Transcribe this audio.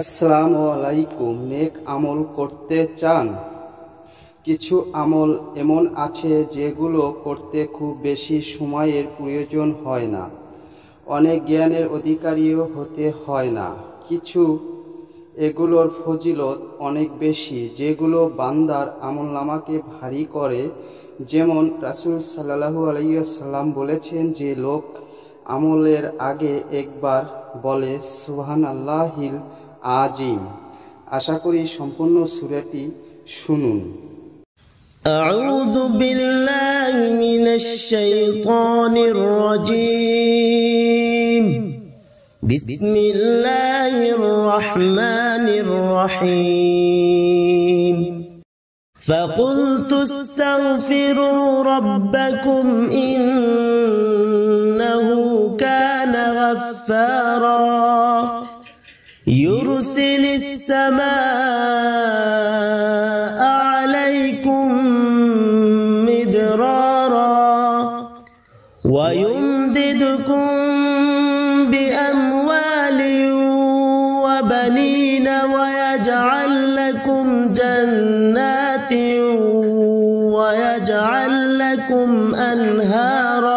আসসালামু আলাইকুম। নেক আমল করতে চান? কিছু আমল এমন আছে যেগুলো করতে খুব বেশি সময়ের প্রয়োজন হয় না, অনেক জ্ঞানের অধিকারীও হতে হয় না। কিছু এগুলোর ফজিলত অনেক বেশি, যেগুলো বান্দার আমলনামাকে ভারী করে। যেমন রাসূল সাল্লাল্লাহু আলাইহি ওয়াসাল্লাম বলেছেন যে লোক আমলের আগে একবার বলে সুবহানাল্লাহিল আজিম। আশা করি সম্পূর্ণ সূরাটি শুনুন। أعوذ بالله من الشيطان الرجيم. بسم الله الرحمن الرحيم. فقلت استغفروا ربكم إنه كان غفارا يرسل السماء عليكم مدرارا ويمددكم بأموال وبنين ويجعل لكم جنات ويجعل لكم أنهارا